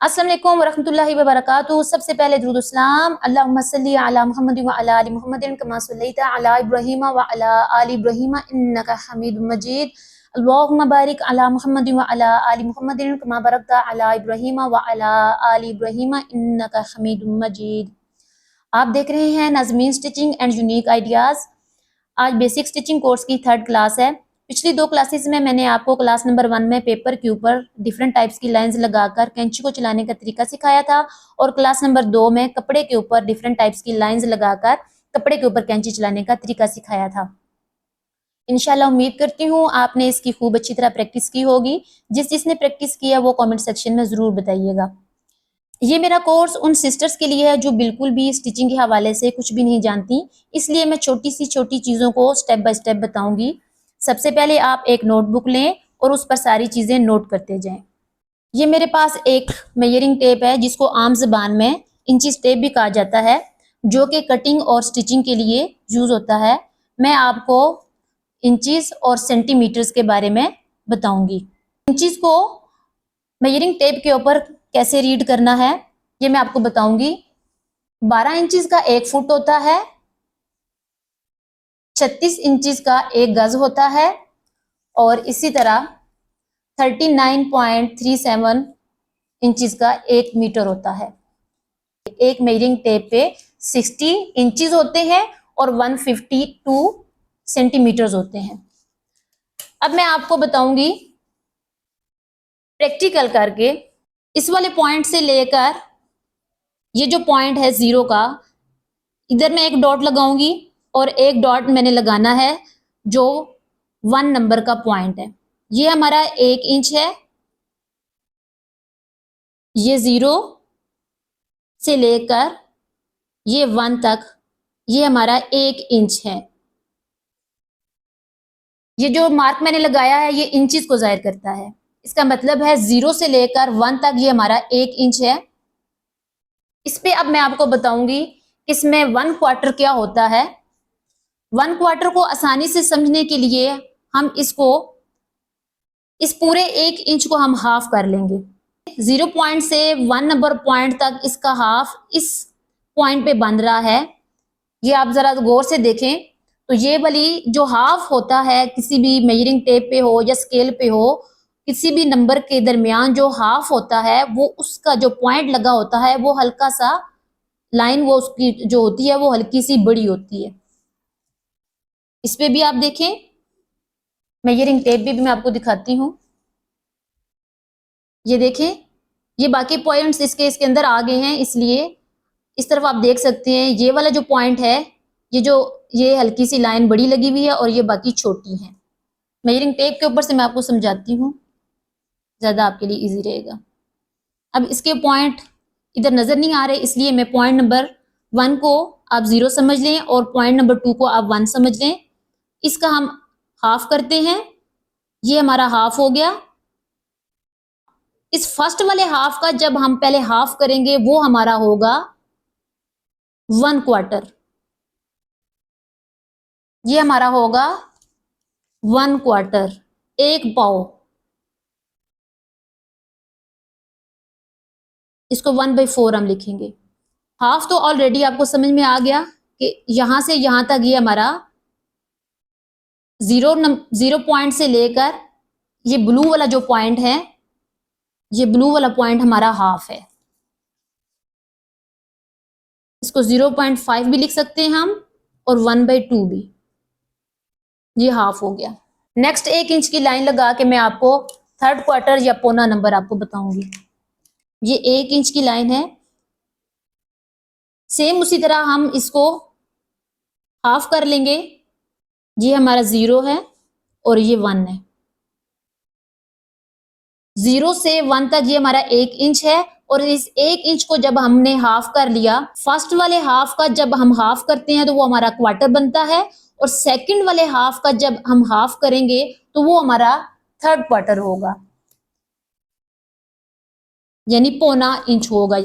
अस्सलाम वालेकुम वरहमतुल्लाहि वबरकातुहू। सबसे पहले दुरूद सलाम अल्लाहुम्मा सल्ली अला मुहम्मद व अला आलि मुहम्मदिन कमा सल्लैता अला इब्राहीम व अला आलि इब्राहीम इन्नका हमीदुम मजीद। अल्लाहुम्मा बारिक अला मुहम्मद व अला आलि मुहम्मदिन कमा बारकता अला इब्राहीम व अला आलि इब्राहीम इन्नका हमीदुम मजीद। आप देख रहे हैं nazmeen stitching and unique ideas. आज बेसिक स्टिचिंग कोर्स की 3rd क्लास है। पिछली 2 क्लासेस में मैंने आपको क्लास नंबर 1 में पेपर के ऊपर डिफरेंट टाइप्स की लाइंस लगाकर कैंची को चलाने का तरीका सिखाया था, और क्लास नंबर 2 में कपड़े के ऊपर डिफरेंट टाइप्स की लाइंस लगाकर कपड़े के ऊपर कैंची चलाने का तरीका सिखाया था। इंशाल्लाह उम्मीद करती हूँ आपने इसकी खूब अच्छी तरह प्रैक्टिस की होगी। जिसने प्रैक्टिस किया वो कमेंट सेक्शन में ज़रूर बताइएगा। ये मेरा कोर्स उन सिस्टर्स के लिए है जो बिल्कुल भी स्टिचिंग के हवाले से कुछ भी नहीं जानती, इसलिए मैं छोटी चीज़ों को स्टेप बाय स्टेप बताऊंगी। सबसे पहले आप एक नोटबुक लें और उस पर सारी चीज़ें नोट करते जाएं। ये मेरे पास एक मेजरिंग टेप है जिसको आम ज़बान में इंचीज टेप भी कहा जाता है, जो कि कटिंग और स्टिचिंग के लिए यूज़ होता है। मैं आपको इंचीज और सेंटीमीटर्स के बारे में बताऊंगी। इंचीज को मेजरिंग टेप के ऊपर कैसे रीड करना है ये मैं आपको बताऊंगी। 12 इंचेस का 1 फुट होता है, 36 इंचेस का 1 गज होता है, और इसी तरह 39.37 इंचेस का 1 मीटर होता है। एक मेजरिंग टेप पे 60 इंचेस होते हैं और 152 सेंटीमीटर्स होते हैं। अब मैं आपको बताऊंगी प्रैक्टिकल करके। इस वाले पॉइंट से लेकर ये जो पॉइंट है 0 का, इधर मैं एक डॉट लगाऊंगी और एक डॉट मैंने लगाना है जो 1 नंबर का पॉइंट है। ये हमारा 1 इंच है। ये 0 से लेकर ये 1 तक ये हमारा 1 इंच है। ये जो मार्क मैंने लगाया है ये इंचेस को जाहिर करता है। इसका मतलब है 0 से लेकर 1 तक ये हमारा 1 इंच है। इस पे अब मैं आपको बताऊंगी इसमें 1 क्वार्टर क्या होता है। 1 क्वार्टर को आसानी से समझने के लिए हम इस पूरे 1 इंच को हम हाफ कर लेंगे। 0 पॉइंट से 1 नंबर पॉइंट तक इसका हाफ इस पॉइंट पे बन रहा है। ये आप जरा गौर से देखें तो ये वाली जो हाफ होता है किसी भी मेजरिंग टेप पे हो या स्केल पे हो, किसी भी नंबर के दरमियान जो हाफ होता है वो उसका जो पॉइंट लगा होता है वो हल्का सा लाइन वो उसकी जो होती है वो हल्की सी बड़ी होती है। इस पे भी आप देखें, मेजरिंग टेप भी मैं आपको दिखाती हूँ। ये देखें, ये बाकी पॉइंट्स इसके अंदर आ गए हैं, इसलिए इस तरफ आप देख सकते हैं ये वाला जो पॉइंट है ये हल्की सी लाइन बड़ी लगी हुई है और ये बाकी छोटी है। मेजरिंग टेप के ऊपर से मैं आपको समझाती हूँ, ज्यादा आपके लिए इजी रहेगा। अब इसके पॉइंट इधर नजर नहीं आ रहे, इसलिए मैं पॉइंट नंबर 1 को आप 0 समझ लें और पॉइंट नंबर 2 को आप 1 समझ लें। इसका हम हाफ करते हैं, ये हमारा हाफ हो गया। इस फर्स्ट वाले हाफ का जब हम पहले हाफ करेंगे वो हमारा होगा 1 क्वार्टर। ये हमारा होगा 1 क्वार्टर, 1 पाव। इसको 1/4 हम लिखेंगे। हाफ तो ऑलरेडी आपको समझ में आ गया कि यहां से यहां तक ये हमारा 0 पॉइंट से लेकर ये ब्लू वाला जो पॉइंट है, ये ब्लू वाला पॉइंट हमारा हाफ है। इसको 0.5 भी लिख सकते हैं हम और 1/2 भी। ये हाफ हो गया। नेक्स्ट 1 इंच की लाइन लगा के मैं आपको 3rd क्वार्टर या पौना नंबर आपको बताऊंगी। ये 1 इंच की लाइन है। सेम उसी तरह हम इसको हाफ कर लेंगे। ये हमारा 0 है और ये 1 है। 0 से 1 तक ये हमारा 1 इंच है, और इस 1 इंच को जब हमने हाफ कर लिया, फर्स्ट वाले हाफ का जब हम हाफ करते हैं तो वो हमारा क्वार्टर बनता है, और सेकंड वाले हाफ का जब हम हाफ करेंगे तो वो हमारा 3rd क्वार्टर होगा, यानी पौना इंच होगा।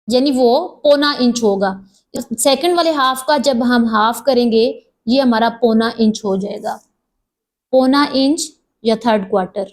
यानी वो पौना इंच होगा। सेकंड वाले हाफ का जब हम हाफ करेंगे ये हमारा पौना इंच हो जाएगा। पौना इंच या 3rd क्वार्टर।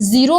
0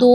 2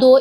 2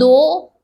2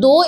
2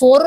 4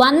1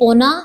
0.25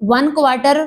1/4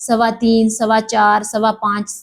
3.25، 4.25، 5.25،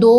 2